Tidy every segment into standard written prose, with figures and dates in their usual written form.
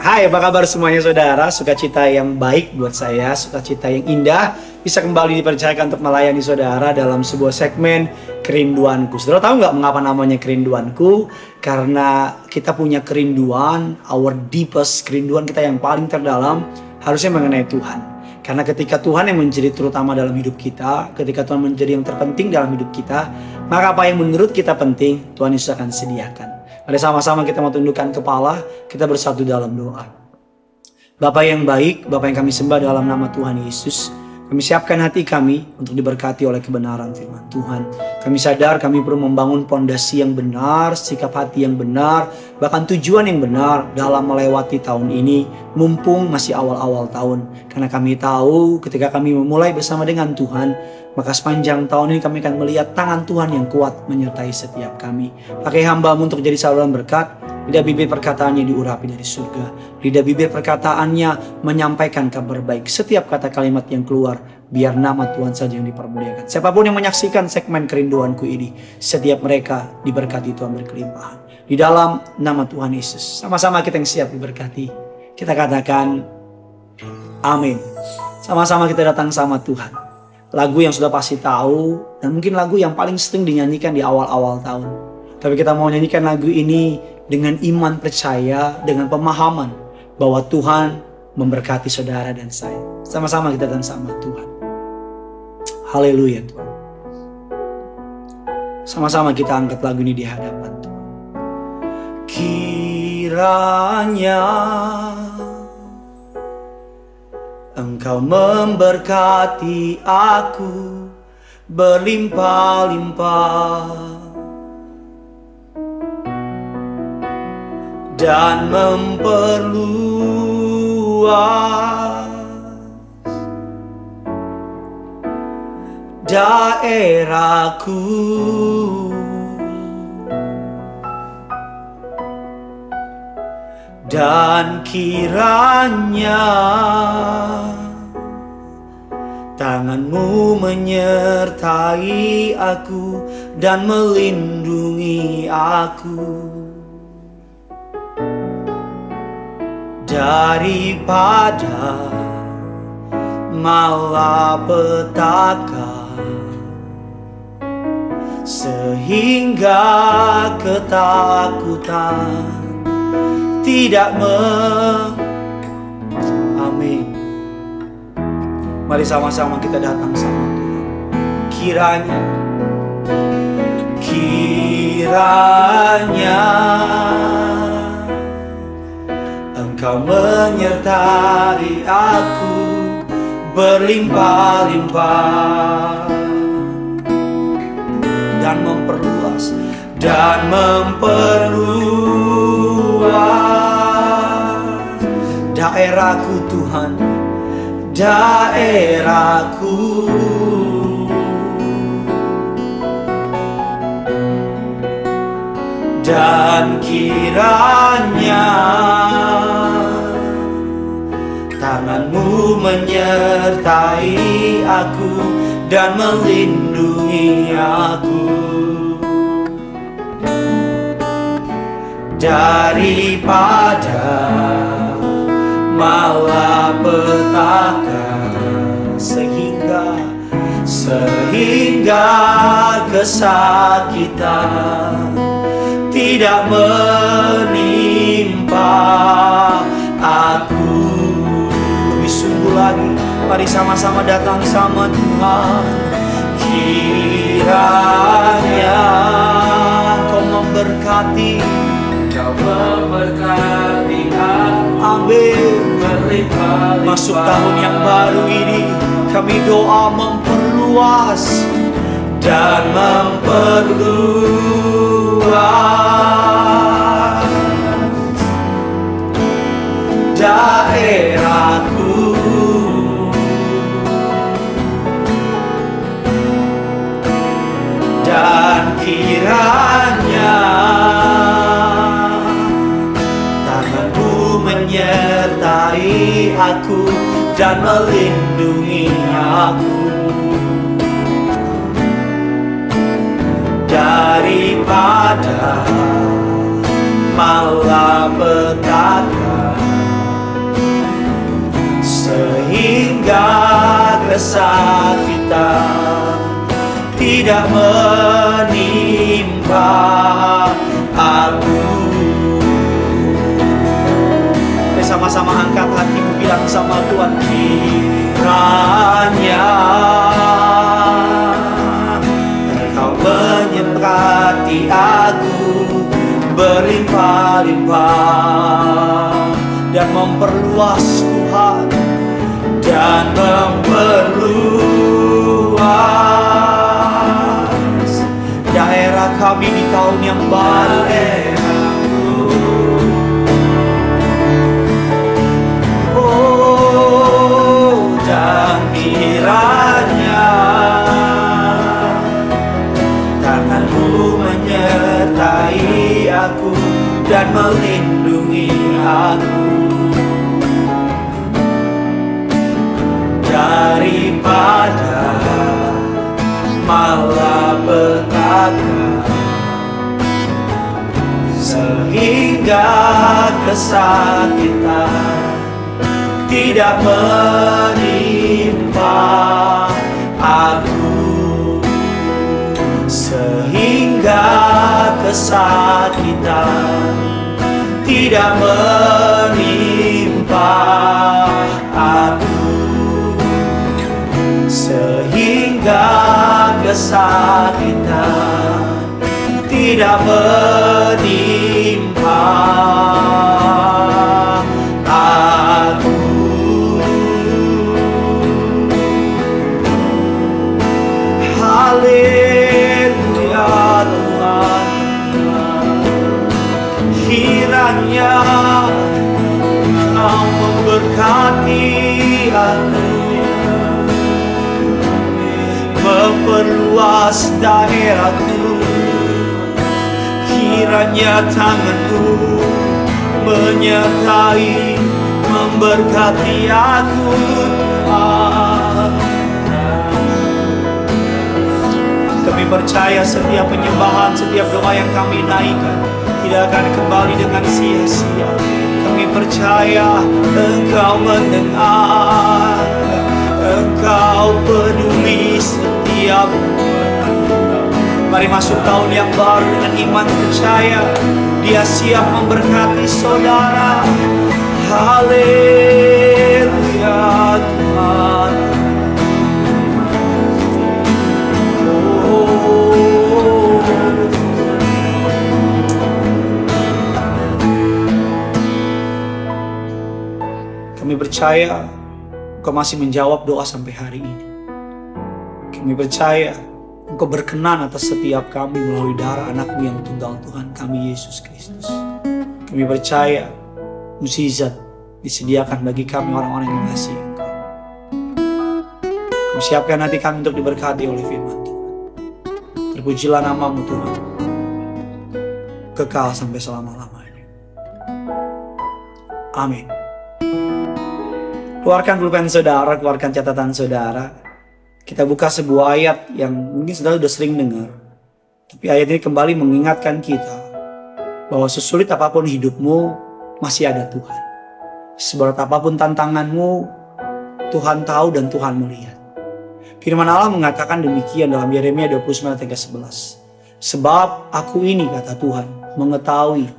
Hai, apa kabar semuanya saudara? Sukacita yang baik buat saya, sukacita yang indah bisa kembali dipercayakan untuk melayani saudara dalam sebuah segmen Kerinduanku. Saudara tahu nggak mengapa namanya Kerinduanku? Karena kita punya kerinduan, our deepest kerinduan kita yang paling terdalam harusnya mengenai Tuhan. Karena ketika Tuhan yang menjadi terutama dalam hidup kita, ketika Tuhan menjadi yang terpenting dalam hidup kita, maka apa yang menurut kita penting, Tuhan Yesus akan sediakan. Mari sama-sama kita mau tundukkan kepala, kita bersatu dalam doa. Bapa yang baik, Bapa yang kami sembah dalam nama Tuhan Yesus, kami siapkan hati kami untuk diberkati oleh kebenaran firman Tuhan. Kami sadar kami perlu membangun pondasi yang benar, sikap hati yang benar, bahkan tujuan yang benar dalam melewati tahun ini, mumpung masih awal-awal tahun. Karena kami tahu ketika kami memulai bersama dengan Tuhan, maka sepanjang tahun ini kami akan melihat tangan Tuhan yang kuat menyertai setiap kami. Pakai hamba-Mu untuk jadi saluran berkat. Lidah bibir perkataannya diurapi dari surga. Lidah bibir perkataannya menyampaikan kabar baik. Setiap kata kalimat yang keluar, biar nama Tuhan saja yang dipermuliakan. Siapapun yang menyaksikan segmen Kerinduanku ini, setiap mereka diberkati Tuhan berkelimpahan. Di dalam nama Tuhan Yesus, sama-sama kita yang siap diberkati. Kita katakan, amin. Sama-sama kita datang sama Tuhan. Lagu yang sudah pasti tahu, dan mungkin lagu yang paling sering dinyanyikan di awal-awal tahun. Tapi kita mau nyanyikan lagu ini dengan iman percaya, dengan pemahaman bahwa Tuhan memberkati saudara dan saya. Sama-sama kita datang sama Tuhan. Haleluya Tuhan. Sama-sama kita angkat lagu ini di hadapan Tuhan. Kiranya Engkau memberkati aku berlimpah-limpah dan memperluas daerahku, dan kiranya tangan-Mu menyertai aku dan melindungi aku daripada malapetaka, sehingga ketakutan tidak Amin. Mari sama-sama kita datang sama Tuhan. Kiranya Engkau menyertai aku berlimpah-limpah dan memperluas daerahku Tuhan, daerahku, dan kiranya tangan-Mu menyertai aku dan melindungi aku daripada malapetaka, sehingga kesakitan tidak menimpa aku. Lebih sungguh lagi, mari sama-sama datang sama Tuhan. Kiranya Kau memberkati aku. Amin. Masuk tahun yang baru ini, kami doa memperluas dan memperluas daerahku, dan kiranya tangan-Mu menyertai aku dan melindungi aku daripada malapetaka, sehingga kesakitan tidak menimpa aku. Mari sama-sama angkat hatimu, bilang sama Tuhan, kiranya Engkau menyemprati aku berlimpah-limpah dan memperluas Tuhan, dan memperluas daerah kami di tahun yang baru. Oh, dan kiranya tanganmu menyertai aku dan melindungi aku daripada malapetaka, sehingga kesakitan tidak menimpa aku, sehingga kesakitan tidak menimpa aku, sehingga kesakitan tidak menimpa aku. Haleluya Tuhan, kiranya Kau memberkati aku, memperluas daerahku. Kiranya tanganmu menyertai, memberkati aku Tuhan. Kami percaya setiap penyembahan, setiap doa yang kami naikkan tidak akan kembali dengan sia-sia. Kami percaya Engkau mendengar, Engkau peduli setiap. Mari masuk tahun yang baru dengan iman percaya Dia siap memberkati saudara. Haleluya Tuhan. Oh, kami percaya Engkau masih menjawab doa sampai hari ini. Kami percaya Engkau berkenan atas setiap kami melalui darah anak-Mu yang tunggal, Tuhan kami Yesus Kristus. Kami percaya mukjizat disediakan bagi kami orang-orang yang mengasihi Engkau. Kami siapkan hati kami untuk diberkati oleh firman Tuhan. Terpujilah nama-Mu Tuhan, kekal sampai selama-lamanya. Amin. Keluarkan pulpen saudara, keluarkan catatan saudara. Kita buka sebuah ayat yang mungkin saudara sudah sering dengar. Tapi ayat ini kembali mengingatkan kita bahwa sesulit apapun hidupmu, masih ada Tuhan. Seberat apapun tantanganmu, Tuhan tahu dan Tuhan melihat. Firman Allah mengatakan demikian dalam Yeremia 29:11. Sebab aku ini, kata Tuhan, mengetahui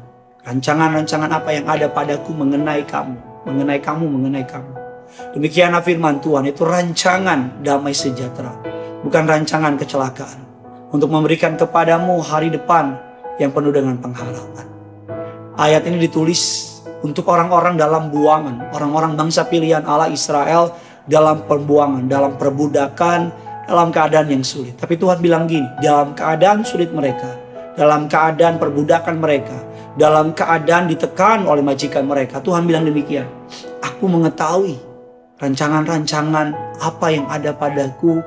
rancangan-rancangan apa yang ada padaku mengenai kamu. Demikianlah firman Tuhan, itu rancangan damai sejahtera, bukan rancangan kecelakaan, untuk memberikan kepadamu hari depan yang penuh dengan pengharapan. Ayat ini ditulis untuk orang-orang dalam buangan, orang-orang bangsa pilihan Allah Israel dalam pembuangan, dalam perbudakan, dalam keadaan yang sulit. Tapi Tuhan bilang gini, dalam keadaan sulit mereka, dalam keadaan perbudakan mereka, dalam keadaan ditekan oleh majikan mereka, Tuhan bilang demikian, aku mengetahui rancangan-rancangan apa yang ada padaku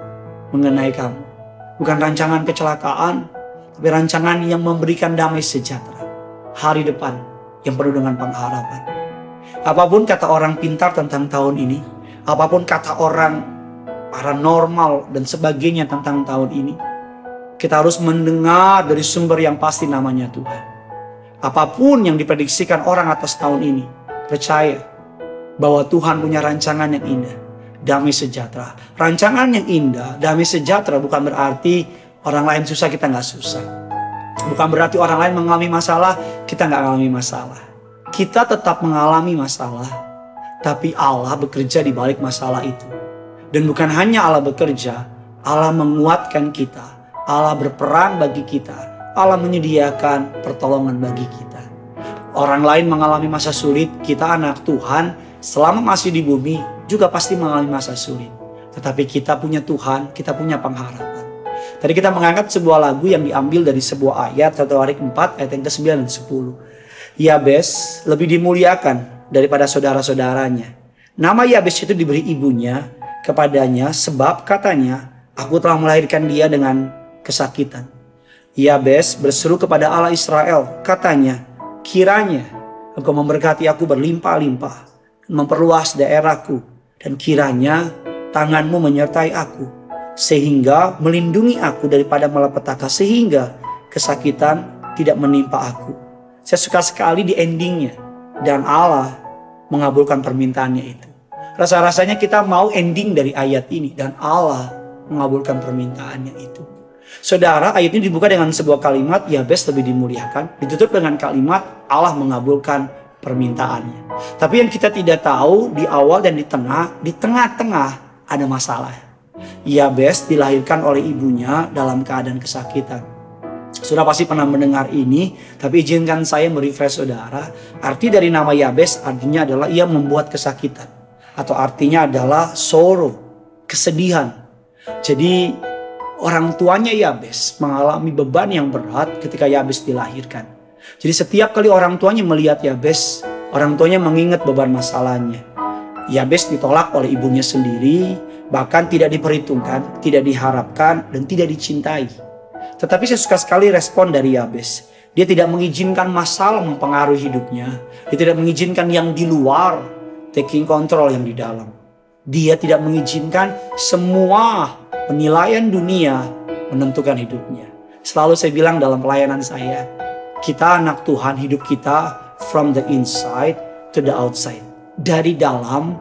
mengenai kamu. Bukan rancangan kecelakaan, tapi rancangan yang memberikan damai sejahtera, hari depan yang penuh dengan pengharapan. Apapun kata orang pintar tentang tahun ini, apapun kata orang paranormal dan sebagainya tentang tahun ini, kita harus mendengar dari sumber yang pasti, namanya Tuhan. Apapun yang diprediksikan orang atas tahun ini, percaya bahwa Tuhan punya rancangan yang indah. damai sejahtera. Rancangan yang indah, damai sejahtera bukan berarti orang lain susah kita nggak susah. Bukan berarti orang lain mengalami masalah, kita nggak mengalami masalah. Kita tetap mengalami masalah, tapi Allah bekerja di balik masalah itu. Dan bukan hanya Allah bekerja, Allah menguatkan kita, Allah berperan bagi kita, Allah menyediakan pertolongan bagi kita. Orang lain mengalami masa sulit, kita anak Tuhan selama masih di bumi juga pasti mengalami masa sulit. Tetapi kita punya Tuhan, kita punya pengharapan. Tadi kita mengangkat sebuah lagu yang diambil dari sebuah ayat, 1 Tawarik 4 ayat yang ke-9 dan 10. Yabes lebih dimuliakan daripada saudara-saudaranya. Nama Yabes itu diberi ibunya kepadanya sebab katanya, aku telah melahirkan dia dengan kesakitan. Yabes berseru kepada Allah Israel, katanya, kiranya engkau memberkati aku berlimpah-limpah, memperluas daerahku, dan kiranya tanganmu menyertai aku, sehingga melindungi aku daripada malapetaka, sehingga kesakitan tidak menimpa aku. Saya suka sekali di endingnya, dan Allah mengabulkan permintaannya itu. Rasa-rasanya kita mau ending dari ayat ini, dan Allah mengabulkan permintaannya itu. Saudara, ayat ini dibuka dengan sebuah kalimat, Yabes lebih dimuliakan, ditutup dengan kalimat Allah mengabulkan permintaannya. Tapi yang kita tidak tahu, di awal dan di tengah-tengah ada masalah. Yabes dilahirkan oleh ibunya dalam keadaan kesakitan. Sudah pasti pernah mendengar ini, tapi izinkan saya merefresh saudara. Arti dari nama Yabes artinya adalah ia membuat kesakitan, atau artinya adalah sorrow, kesedihan. Jadi orang tuanya Yabes mengalami beban yang berat ketika Yabes dilahirkan. Jadi setiap kali orang tuanya melihat Yabes, orang tuanya mengingat beban masalahnya. Yabes ditolak oleh ibunya sendiri, bahkan tidak diperhitungkan, tidak diharapkan, dan tidak dicintai. Tetapi saya suka sekali respon dari Yabes. Dia tidak mengizinkan masalah mempengaruhi hidupnya. Dia tidak mengizinkan yang di luar taking control yang di dalam. Dia tidak mengizinkan semua penilaian dunia menentukan hidupnya. Selalu saya bilang dalam pelayanan saya, kita anak Tuhan, hidup kita from the inside to the outside. Dari dalam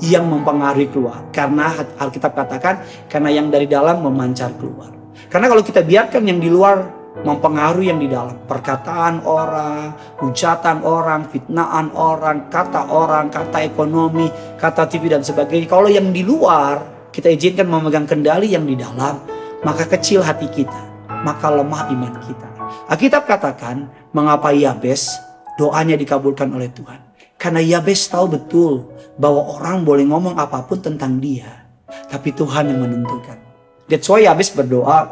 yang mempengaruhi keluar. Karena Alkitab katakan, karena yang dari dalam memancar keluar. Karena kalau kita biarkan yang di luar mempengaruhi yang di dalam, perkataan orang, hujatan orang, fitnaan orang, kata ekonomi, kata TV dan sebagainya. Kalau yang di luar kita izinkan memegang kendali yang di dalam, maka kecil hati kita, maka lemah iman kita. Alkitab katakan, mengapa Yabes doanya dikabulkan oleh Tuhan? Karena Yabes tahu betul bahwa orang boleh ngomong apapun tentang dia, tapi Tuhan yang menentukan. That's why Yabes berdoa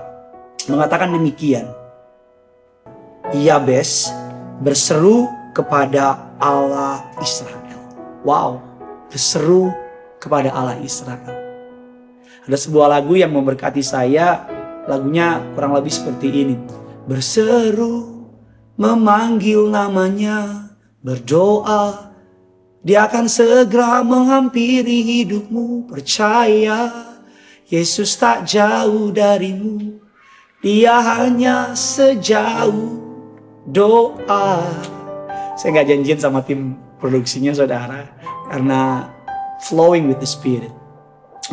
mengatakan demikian. Yabes berseru kepada Allah Israel. Wow, berseru kepada Allah Israel. Ada sebuah lagu yang memberkati saya, lagunya kurang lebih seperti ini. Berseru, memanggil namanya, berdoa, dia akan segera menghampiri hidupmu. Percaya, Yesus tak jauh darimu, dia hanya sejauh doa. Saya gak janjian sama tim produksinya saudara, karena flowing with the Spirit.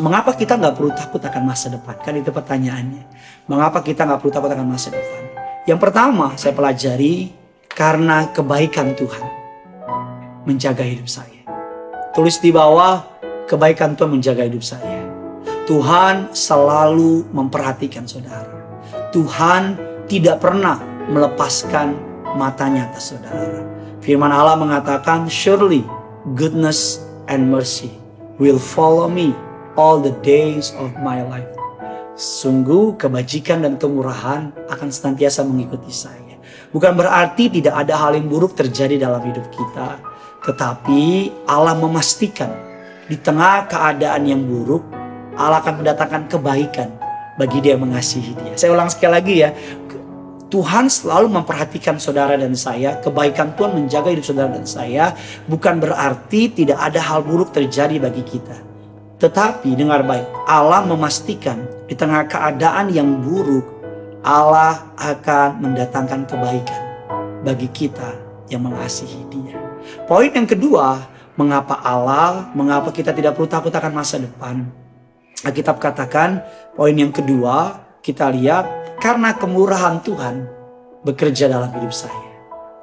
Mengapa kita gak perlu takut akan masa depan? Kan itu pertanyaannya. Mengapa kita gak perlu takut akan masa depan? Yang pertama saya pelajari, karena kebaikan Tuhan menjaga hidup saya. Tulis di bawah, kebaikan Tuhan menjaga hidup saya. Tuhan selalu memperhatikan saudara. Tuhan tidak pernah melepaskan matanya atas saudara. Firman Allah mengatakan, surely goodness and mercy will follow me all the days of my life. Sungguh kebajikan dan kemurahan akan senantiasa mengikuti saya. Bukan berarti tidak ada hal yang buruk terjadi dalam hidup kita, tetapi Allah memastikan di tengah keadaan yang buruk, Allah akan mendatangkan kebaikan bagi dia yang mengasihi dia. Saya ulang sekali lagi ya. Tuhan selalu memperhatikan saudara dan saya. Kebaikan Tuhan menjaga hidup saudara dan saya. Bukan berarti tidak ada hal buruk terjadi bagi kita. Tetapi dengar baik, Allah memastikan di tengah keadaan yang buruk, Allah akan mendatangkan kebaikan bagi kita yang mengasihi dia. Poin yang kedua, Mengapa Allah, mengapa kita tidak perlu takut akan masa depan? Alkitab katakan, poin yang kedua, kita lihat, karena kemurahan Tuhan bekerja dalam hidup saya.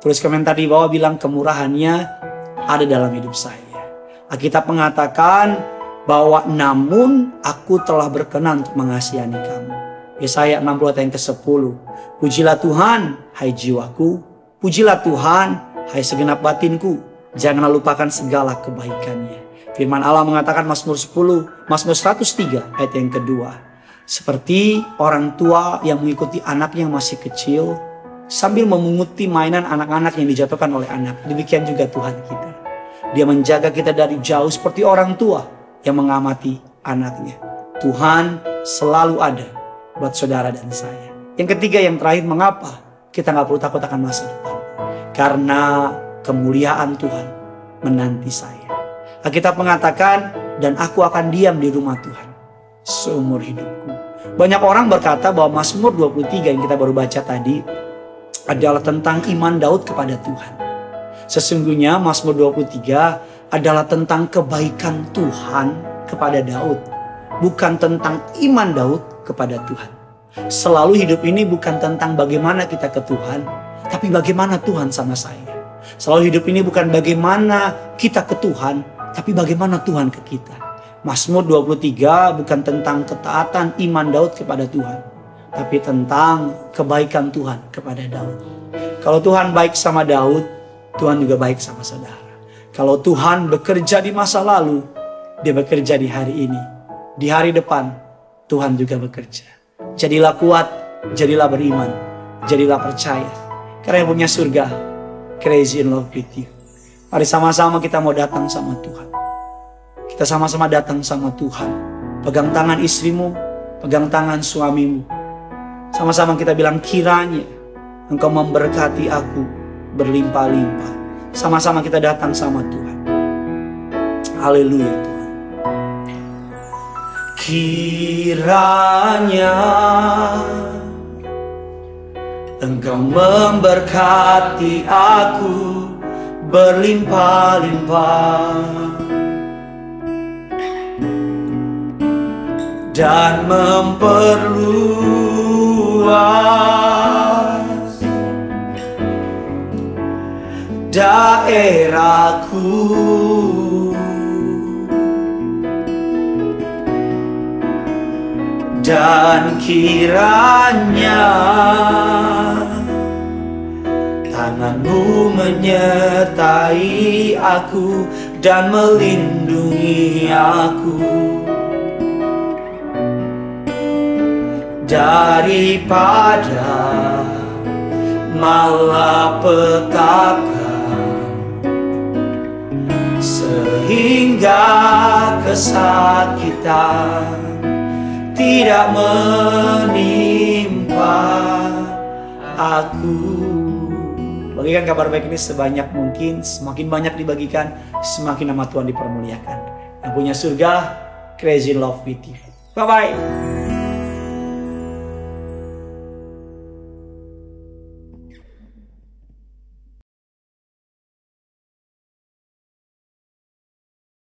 Tulis komentar di bawah bilang kemurahannya ada dalam hidup saya. Alkitab mengatakan bahwa namun aku telah berkenan untuk mengasihani kamu. Yesaya 60 ayat yang ke-10. Pujilah Tuhan, hai jiwaku. Pujilah Tuhan, hai segenap batinku. Janganlah lupakan segala kebaikannya. Firman Allah mengatakan Mazmur 103 ayat yang kedua. Seperti orang tua yang mengikuti anak yang masih kecil sambil memunguti mainan anak-anak yang dijatuhkan oleh anak. Demikian juga Tuhan kita. Dia menjaga kita dari jauh seperti orang tua yang mengamati anaknya. Tuhan selalu ada buat saudara dan saya. Yang ketiga, yang terakhir, mengapa kita gak perlu takut akan masa depan? Karena kemuliaan Tuhan menanti saya. Alkitab mengatakan, dan aku akan diam di rumah Tuhan seumur hidupku. Banyak orang berkata bahwa Mazmur 23 yang kita baru baca tadi adalah tentang iman Daud kepada Tuhan. Sesungguhnya Mazmur 23 adalah tentang kebaikan Tuhan kepada Daud, bukan tentang iman Daud kepada Tuhan. Selalu hidup ini bukan tentang bagaimana kita ke Tuhan, tapi bagaimana Tuhan sama saya. Selalu hidup ini bukan bagaimana kita ke Tuhan, tapi bagaimana Tuhan ke kita. Mazmur 23 bukan tentang ketaatan iman Daud kepada Tuhan, tapi tentang kebaikan Tuhan kepada Daud. Kalau Tuhan baik sama Daud, Tuhan juga baik sama saudara. Kalau Tuhan bekerja di masa lalu, Dia bekerja di hari ini. Di hari depan, Tuhan juga bekerja. Jadilah kuat, jadilah beriman, jadilah percaya. Karena yang punya surga, crazy in love with you. Mari sama-sama kita mau datang sama Tuhan. Kita sama-sama datang sama Tuhan. Pegang tangan istrimu, pegang tangan suamimu. Sama-sama kita bilang, kiranya Engkau memberkati aku berlimpah-limpah. Sama-sama kita datang sama Tuhan. Haleluya Tuhan. Kiranya Engkau memberkati aku berlimpah-limpah dan memperluas daerahku, dan kiranya tangan-Mu menyertai aku dan melindungi aku daripada malapetaka, sehingga kesakitan tidak menimpa aku. Bagikan kabar baik ini sebanyak mungkin, semakin banyak dibagikan, semakin nama Tuhan dipermuliakan. Yang punya surga, crazy love with you. Bye-bye.